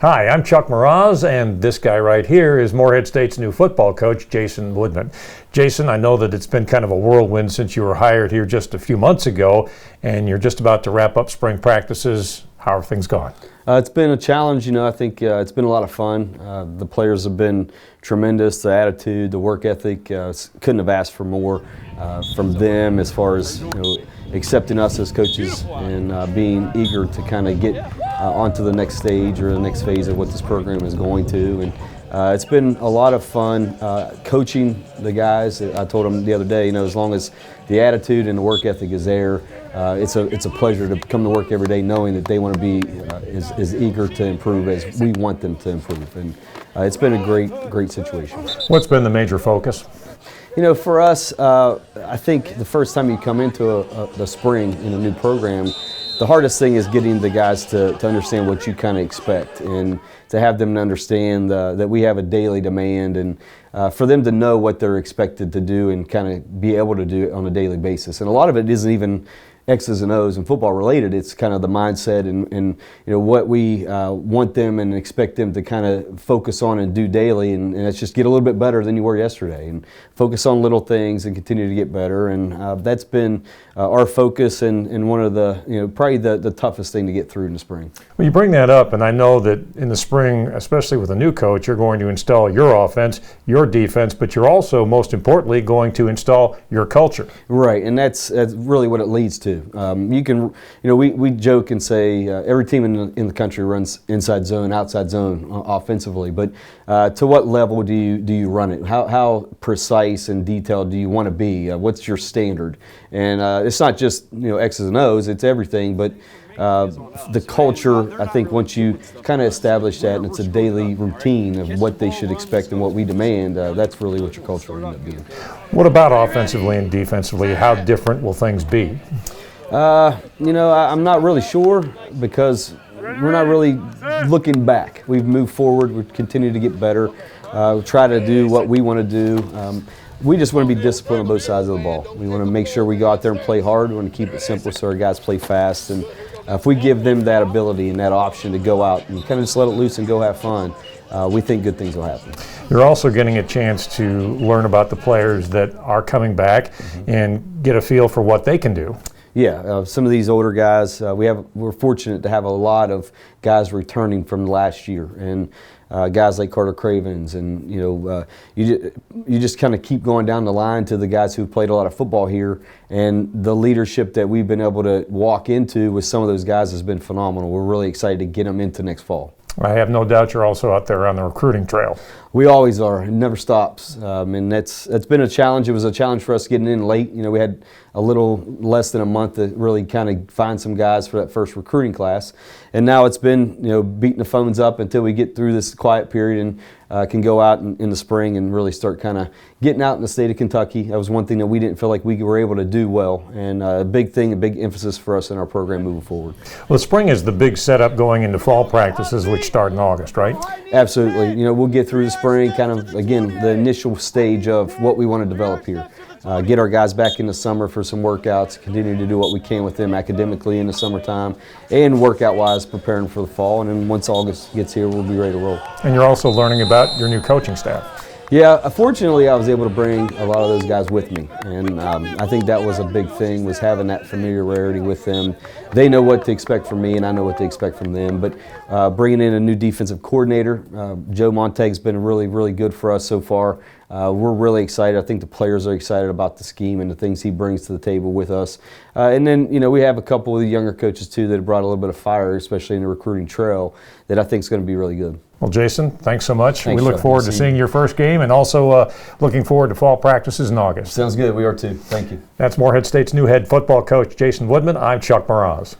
Hi, I'm Chuck Mraz, and this guy right here is Morehead State's new football coach, Jason Woodman. Jason, I know that it's been kind of a whirlwind since you were hired here just a few months ago, and you're just about to wrap up spring practices. How are things going? It's been a challenge, I think it's been a lot of fun. The players have been tremendous, the attitude, the work ethic, couldn't have asked for more from them as far as accepting us as coaches and being eager to kind of get onto the next stage or the next phase of what this program is going to. And it's been a lot of fun coaching the guys. I told them the other day, as long as the attitude and the work ethic is there, it's a pleasure to come to work every day knowing that they want to be as eager to improve as we want them to improve. And it's been a great situation. What's been the major focus? For us, I think the first time you come into the spring in a new program, the hardest thing is getting the guys to understand what you kind of expect and to have them understand that we have a daily demand and for them to know what they're expected to do and kind of be able to do it on a daily basis. And a lot of it isn't even X's and O's and football related. It's kind of the mindset and what we want them and expect them to kind of focus on and do daily, and it's just get a little bit better than you were yesterday and focus on little things and continue to get better. And that's been our focus and one of the probably the toughest thing to get through in the spring. Well, you bring that up, and I know that in the spring, especially with a new coach, you're going to install your offense, your defense, but you're also most importantly going to install your culture. Right, and that's really what it leads to. You can, we joke and say every team in the country runs inside zone, outside zone offensively, but to what level do you run it? How precise and detailed do you want to be? What's your standard? And it's not just X's and O's; it's everything. But the culture, I think, once you kind of establish that, and it's a daily routine of what they should expect and what we demand, that's really what your culture will end up being. What about offensively and defensively? How different will things be? I'm not really sure because we're not really looking back. We've moved forward. We continue to get better. We try to do what we want to do. We just want to be disciplined on both sides of the ball. We want to make sure we go out there and play hard. We want to keep it simple so our guys play fast. And if we give them that ability and that option to go out and kind of just let it loose and go have fun, we think good things will happen. You're also getting a chance to learn about the players that are coming back and get a feel for what they can do. Yeah, some of these older guys, we're fortunate to have a lot of guys returning from last year, and guys like Carter Cravens, and you just kind of keep going down the line to the guys who've played a lot of football here, and the leadership that we've been able to walk into with some of those guys has been phenomenal. We're really excited to get them into next fall. I have no doubt you're also out there on the recruiting trail. We always are. It never stops. And that's been a challenge. It was a challenge for us getting in late. We had a little less than a month to really kind of find some guys for that first recruiting class. And now it's been, beating the phones up until we get through this quiet period and can go out in the spring and really start kind of getting out in the state of Kentucky. That was one thing that we didn't feel like we were able to do well, and a big emphasis for us in our program moving forward. Well, spring is the big setup going into fall practices, which start in August, right? Absolutely. We'll get through the spring, kind of, again, the initial stage of what we want to develop here. Get our guys back in the summer for some workouts, continue to do what we can with them academically in the summertime, and workout-wise preparing for the fall. And then once August gets here, we'll be ready to roll. And you're also learning about your new coaching staff. Yeah, fortunately, I was able to bring a lot of those guys with me, and I think that was a big thing, was having that familiarity with them. They know what to expect from me, and I know what to expect from them. But bringing in a new defensive coordinator, Joe Montague's been really good for us so far. We're really excited. I think the players are excited about the scheme and the things he brings to the table with us. And then, we have a couple of the younger coaches, too, that have brought a little bit of fire, especially in the recruiting trail, that I think is going to be really good. Well, Jason, thanks so much. Thanks, we look forward to seeing your first game, and also looking forward to fall practices in August. Sounds good. We are too. Thank you. That's Morehead State's new head football coach, Jason Woodman. I'm Chuck Mraz.